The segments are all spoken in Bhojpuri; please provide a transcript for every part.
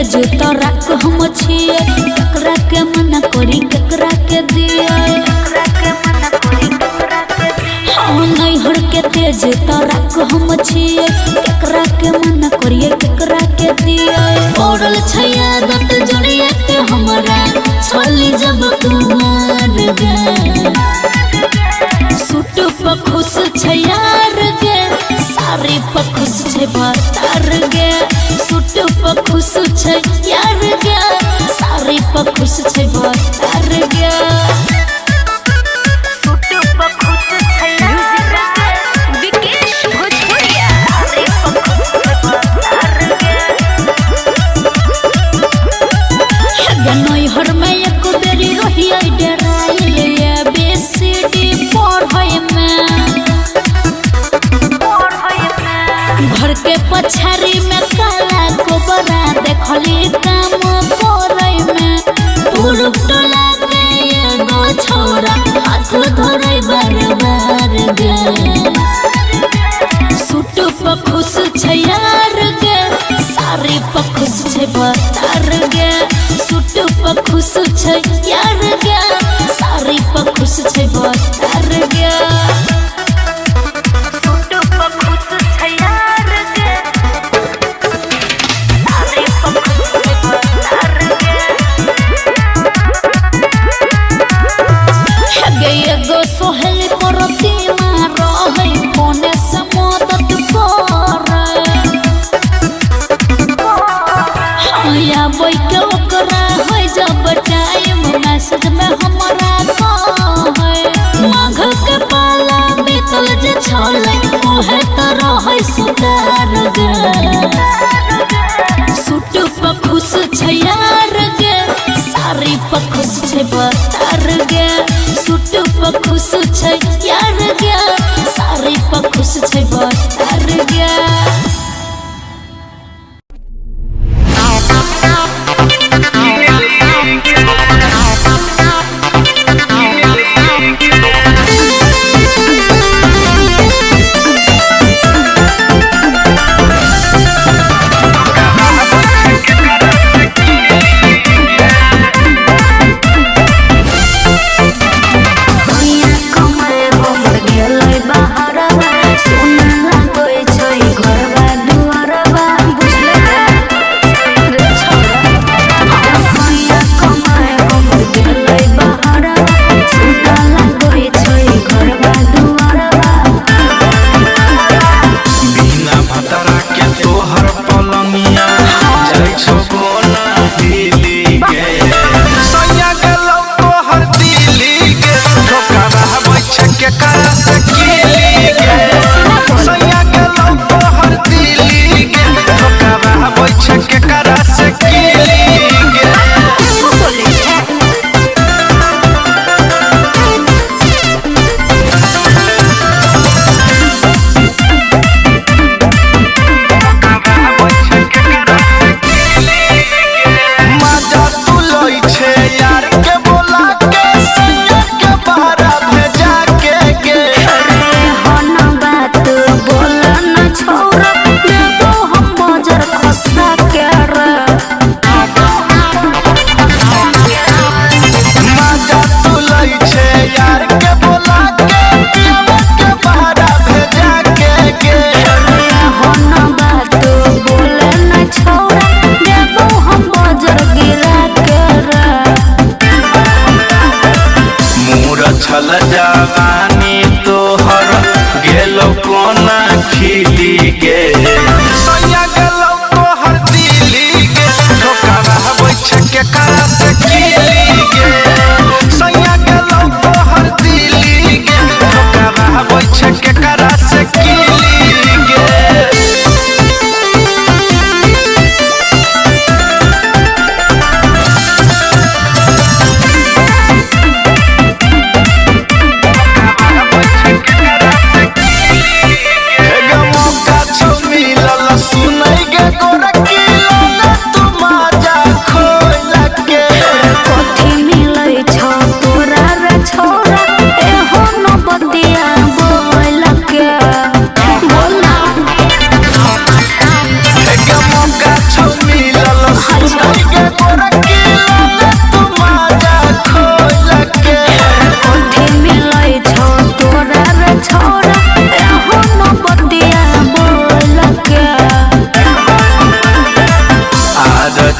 तेज तोरा को हम छिए केकरा के मना करी केकरा के दिए हाँ नैहर के तेज तोरा को हम छिए केकरा के मना करिए केकरा के दिए पड़ल छैया दत जोड़िए के हमरा छली जब कुमार गे सूट पर खुश छै यार गे साड़ी पर खुश छै भतार गे सूट पर खुश छै यार गे साड़ी पर खुश छै भतार गे नैहर में एक बेरी रहिए डराइल बेसीडी पढ़े में घर के पछाड़ी में काला कोबरा देखली काम करे में पुरुष टोला के एगो छोरा हाथ धरे बार बार गे सूट पर खुश छै यार गे साड़ी पर खुश छै भतार गे सूट पर खुश छै यार गे साड़ी पर खुश छै भतार गे एगो सोहेल करती मार है फोने से मदद या बोई के ओकरा हो जब टाइम मैसेज में हमरा कहे माघ के पाला बीतल जे छले ओहे तरह है सुतार गे सूट पर खुश छै यार गे साड़ी पर खुश छै भतार गे सूट पर खुश छै यार गे साड़ी पर खुश छै भतार गे सोना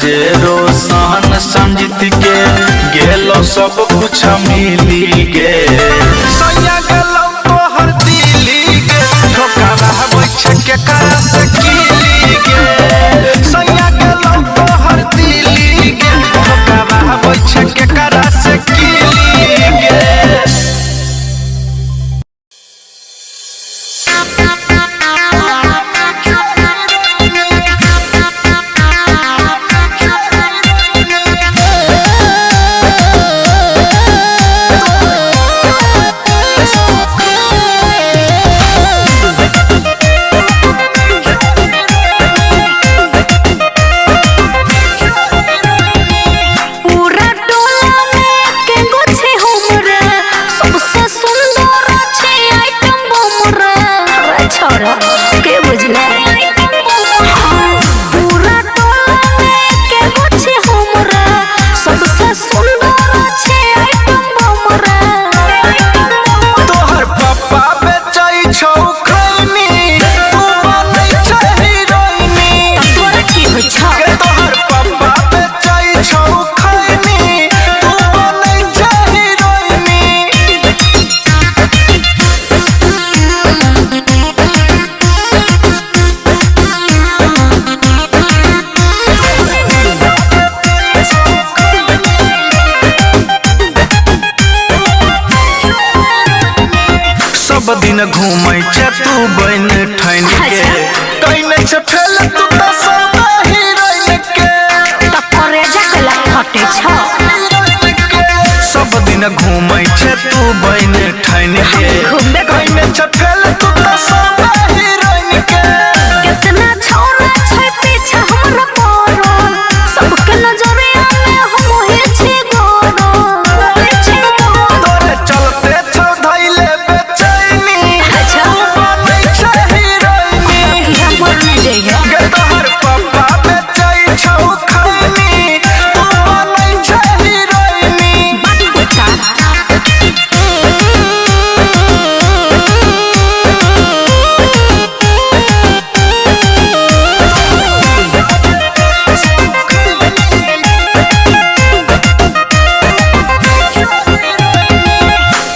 जे रोशन संजीत के गेलो सब कुछ मिली गे सैया गेलो तोहर दिली गे ठोकावा बैठ के करा से कीली गे सैया गेलो तोहर दिली गे ठोकावा बैठ के करा से कीली गे। सब दिन घूमै छ तू बन ठन के कइने छ फेल तू त सब हीरोइन के त करेजा कला फटे छ सब दिन घूमै छ तू बन ठन के घूमबे कइने छ फेल तू त सब हीरोइन के कितना छोरा छै पीछे हमरा परो सबके नजरिया में हम हे छी गोरो तोरे चलते छ धइले बेचैनी अच्छा बनै छ हीरोइन हम मरने जइहे गे तोहर पापा बेचै छौ खैनी तू बनै छ हीरोइन बात कुत्ता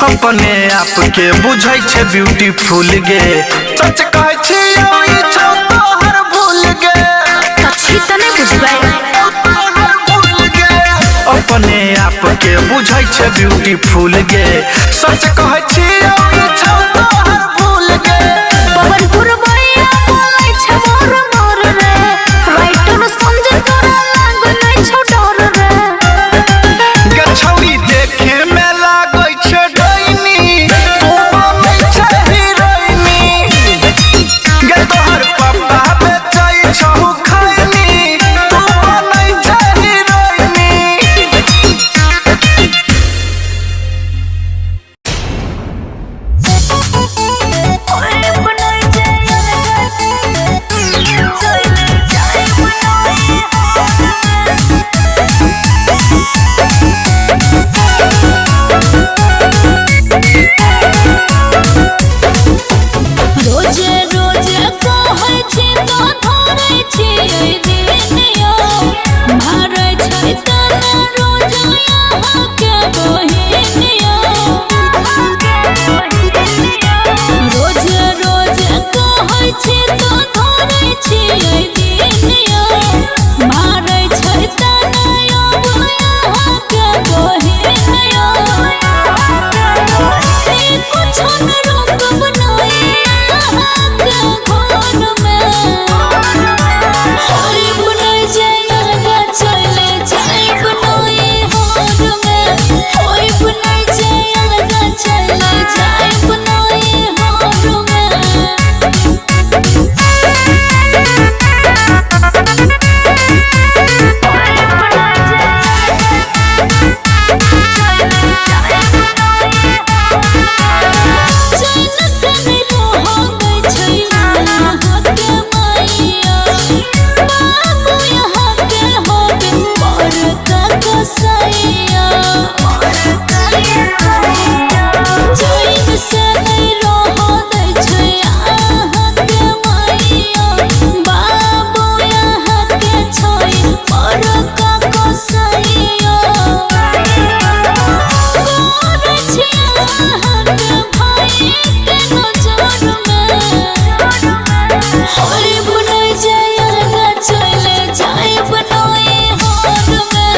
अपने आप के बुझै छै ब्यूटीफुल गे सच कहै छी ई छौ तोहर भूल गे अच्छी त नहीं बुझबै अपने आप के बुझै छै ब्यूटीफुल गे सच कहै छी ई छौ तोहर भूल गे पवनपुर भैया बोलै छ मोर मोर रे राइटर समझ तोरा लाग नहीं छ डर रे गे छौरी देखे में लागै छै डैनी तू बनै छै हीरोइनी गे तोहर पापा बेचै छौ खैनी तू बनै छै हीरोइनी। होई बनाई जाए अलगा चले जाए बनाए हाथ में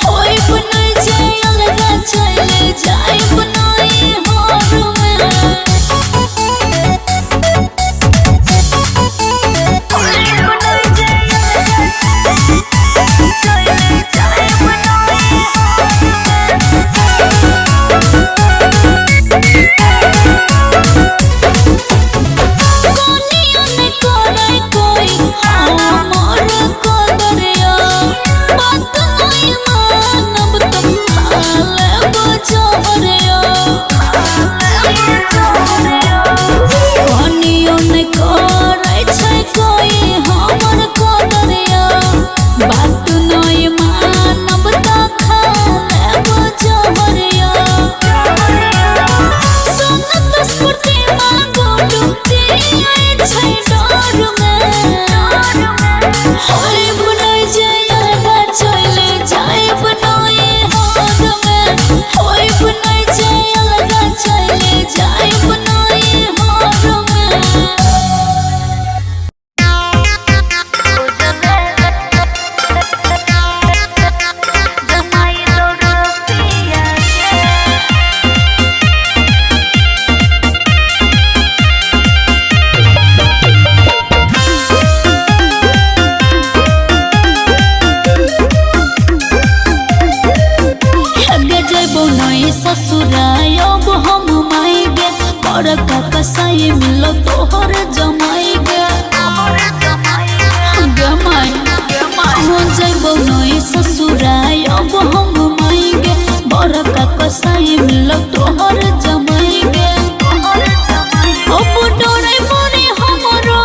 होई बनाई जाए अलगा चले जाए बनाए हाथ में होई बनाई जाए अलगा चले जाए बनाए कसाई मिलो तोहर जमाई गे गमाई हो जाइबो नई ससुराय अब हम माई गे बड़का कसाई मिलो तोहर जमाई गे अब डोरे मोरे हमरो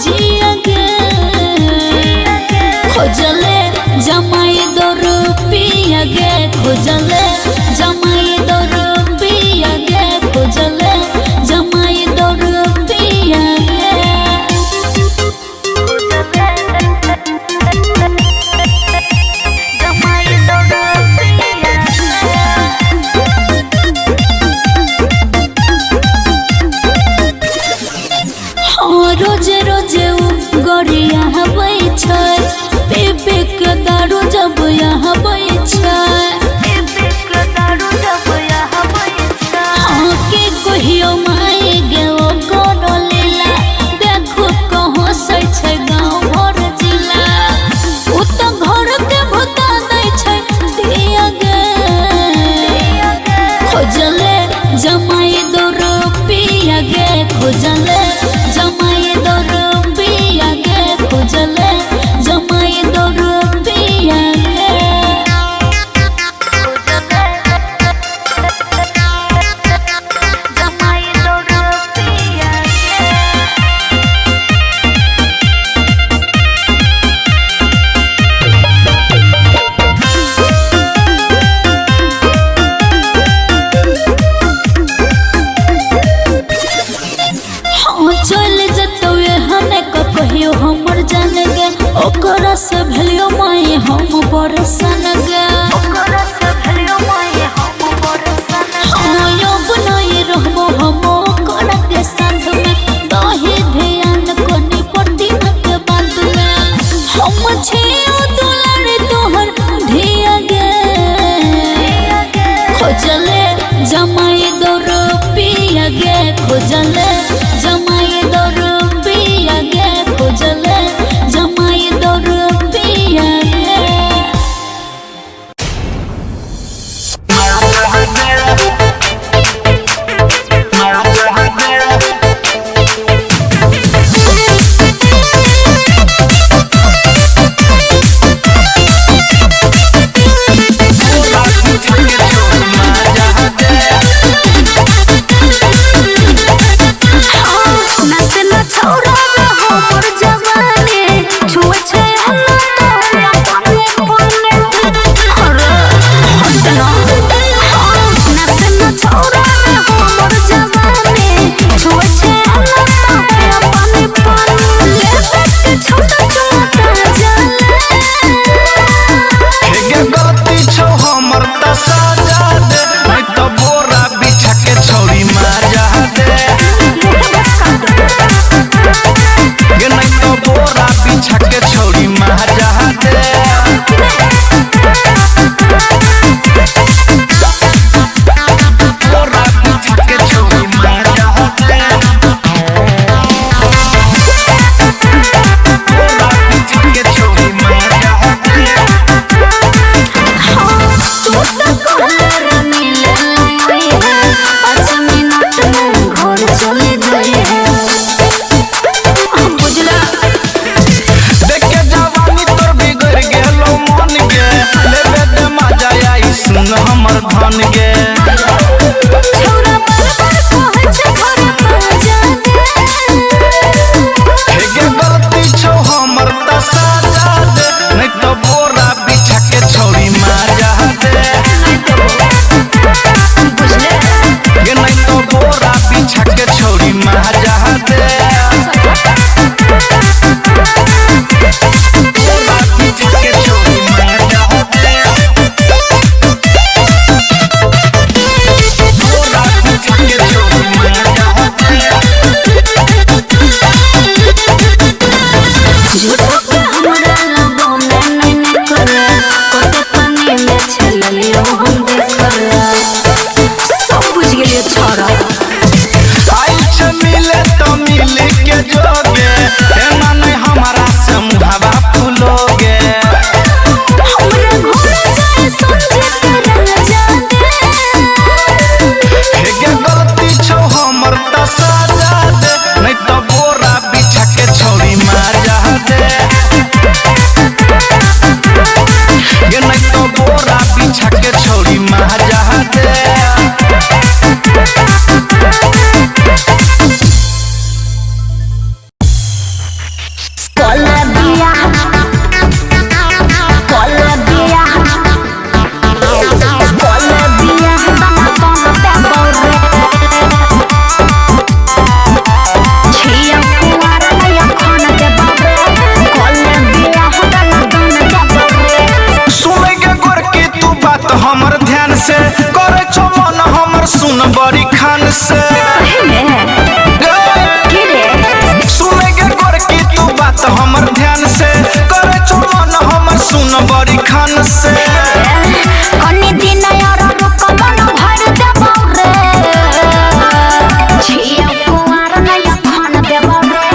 जिया गे खोजले जमाई दो रुपिया गे खोजले जमाई दो रुपिया गे खोजले जमाई दो रुपिया गे जमाई दो रुपिया हाँ रोजे रोजे उ गरिया हबै छै पीपी के दारू जब यहाँ बै छै हाँ के कहियो माई गे ओ कोनो लीला देखो कहाँ से छै गाँव भर जिला उ तो घर के भुता दै छै दिया गे खोजले जमाई दो रुपिया गे खोजले जमाई दो रुपिया गे खोजले जमाई दो रुपिया गे जमाई दो रुपिया हाँ चल जतौ एहने कहियो हमर जान गे ओकरा से भेलियो माई हम बरसन गे हाँ अब नहीं रहबो हम ओकरा के साथ में दही ध्यान कोनी पट्टी के बात में हम छियो दुलारी तोहर धिया गे खोजले जमाई दो रुपिया गे खोजले जमाई दो रुपिया गे खोजले जमाई दो रुपिया गे मन गे छौरा बार कहै छै घरे पाजा हे गे गलती छौ हमर त साजा दे नहीं तो बोरा बिछा के छौरी माजा दे बुझले गे नहीं तो बोरा बिछा के छौरी माजा दे बोरा बिछा के छौरी माजा दे बोरा बिछा के छौरी माजा दे झूठो के हमरा लगो में नहीं करे कते पानी में छललियो हम देखला सब बुझ गेलियो छोरा आइल छ मिले तो मिले के जोगे एना नहीं हमारा से मुहावा फूलोगे हमरे घर जाए समझे के राजा दे हे गे गलती छौ हमर त साजा दे नहीं तो बोरा बिछा के छौरी माजा दे गे नहीं तो बोरा बिछा के छौरी माजा दे कोलबिया कोलबिया कोलबिया बना बनते बौरे छिया कुआर लया खान दे बौरे कोलबिया बना बनते बौरे सुने गे गोरकी तू बात हमर ध्यान से करे छौ मन हमर सुन बड़ी खान से सही में की रे सुने गे गोरकी तू बात हमर ध्यान से करे छौ मन हमर सुन बड़ी खान से कनी दिन और रुक मन भर दे बौरे छिया कुआर लया खान दे बौरे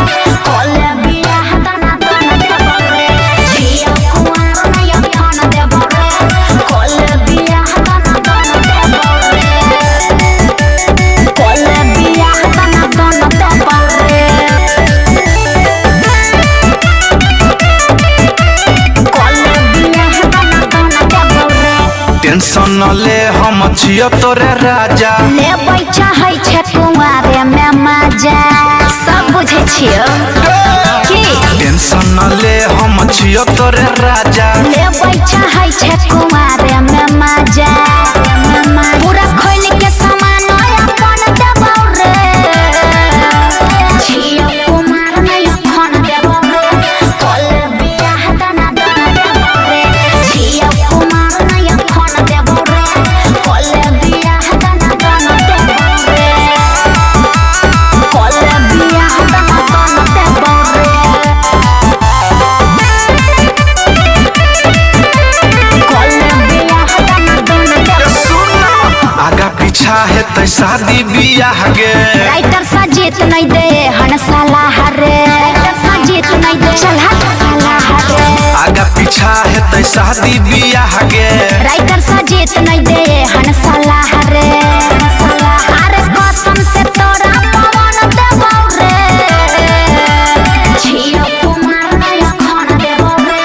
कोलबिया बना बनते बौरे छिया कुआर लया खान दे बौरे कोलबिया बना बनते बौरे कोलबिया बना बनते बौरे कोलबिया बना बनते बौरे टेंशन न ले हम छियो तोरे राजा लेबै चाहै छै कुआरे में मजा सब बुझे छियो की टेंशन न ले हम छियो तोरे राजा लेबै चाहै छै कुआरे में मजा पूरा खोल के सामान अपन देबौ रे छियो कुमार नहीं फोन देबौ रे कोलबिया दना दना देबौ रे छियो कुमार नहीं फोन देबौ रे कोलबिया दना दना देबौ रे कोलबिया दना दना देबौ रे कोलबिया दना दना देबौ आगा पीछा हेतै शादी बियाह गे राइटर सजीत नहीं दे हन सलाह रे राइटर सजीत नहीं दे चल हट सलाह रे आगा पीछा हेतै शादी बियाह गे राइटर सजीत नहीं दे हन सलाह रे अरे कसम से तोरा पवन देबौ रे छियो कुमार नहीं खान देबौ रे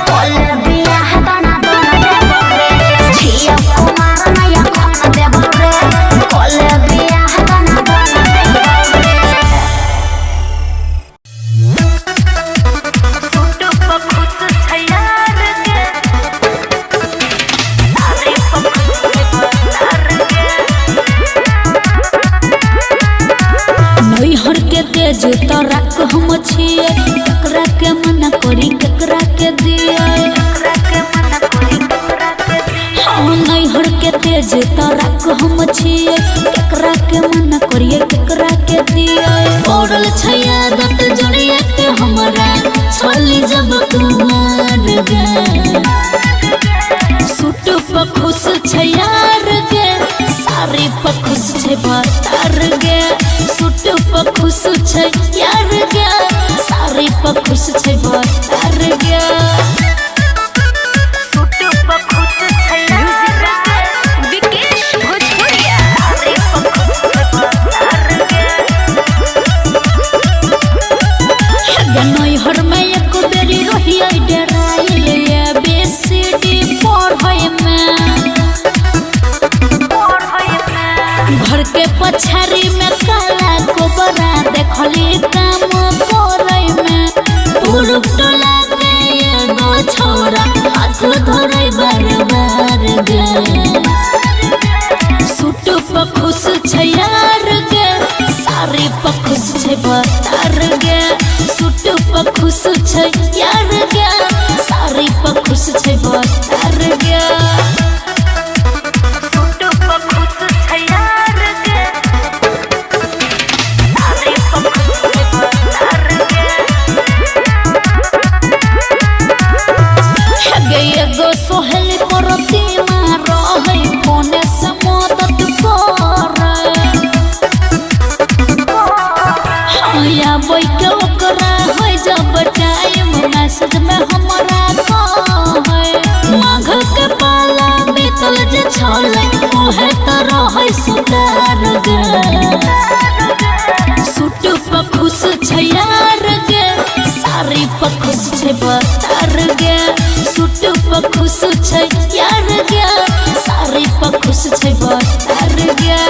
कोलबिया बना बना देबौ रे छियो कुमार नहीं खान देबौ रे कोलबिया बना बना देबौ रे नैहर के तेज तोराक हम छिए केकरा के मना करी केकरा के दिए हाँ नैहर के तेज तोराक हम छिए केकरा के मना करिए केकरा के दिए पड़ल छैया दत जोड़िए के हमरा छली जब कुमार गे सूट पर खुश छै यार गे साड़ी पर खुश छै भतार गे सूट पर खुश छै यार गे साड़ी पर खुश छै भतार गे सूट पर खुश छै यार गे विकेश भोजपुरिया साड़ी पर खुश छै भतार गे नैहर में एक बेरी रहिए डराइल बेसी पढ़े में छै यार गे साड़ी पर खुश छै बतार गे सूट पर खुश छै यार गे साड़ी पर खुश छै बतार गे सूट पर खुश छै यार गे साड़ी पर खुश छै बतार गे गे एगो सोहल करती मारो है फोने से मदद या बैके ओकरा है जब टाइम मैसेज में हमरा कहे माघ के पाला बीतल जे छले ओहे तरह है सुतार गे सूट पर खुश छै यार गे साड़ी पर खुश छै बतार गे सूट पर खुश छै यार गे साड़ी पर खुश छै बतार गे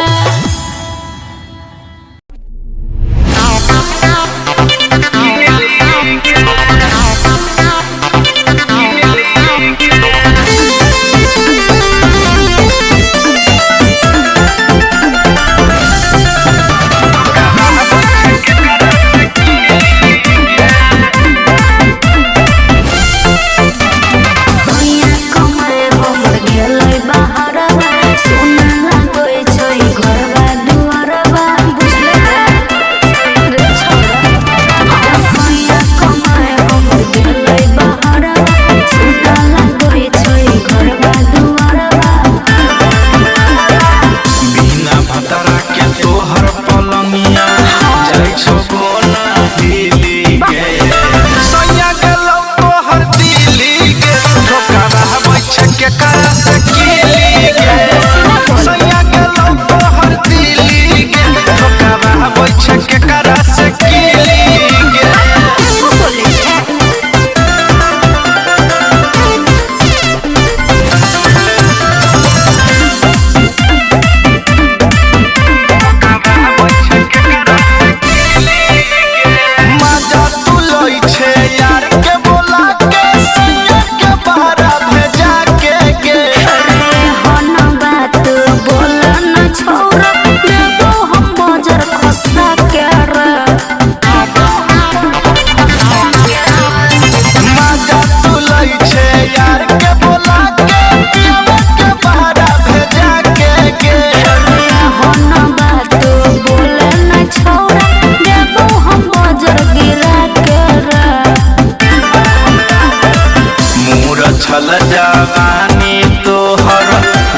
जवानी तोहर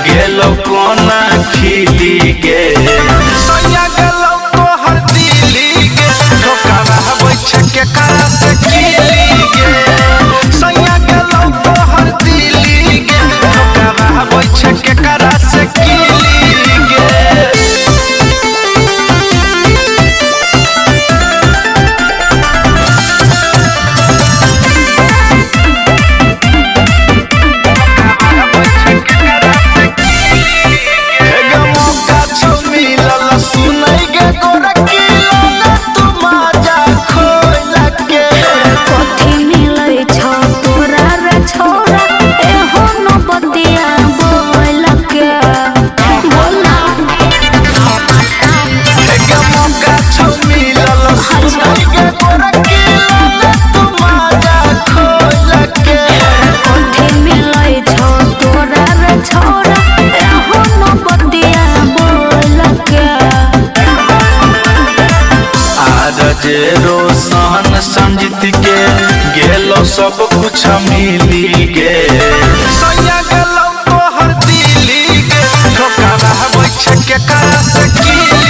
गेलो कोना खिली गे सैया गेलो तोहर दिली गे धोखा रहबै छै के करा से खिली गे सैया गेलो तोहर दिली गे धोखा रहबै छै के करा से खिली गे रोशन समझित के गेलो सब कुछ मिली गे सैया गेलो तोहर दिली गे धोखा रहबै छै के करा से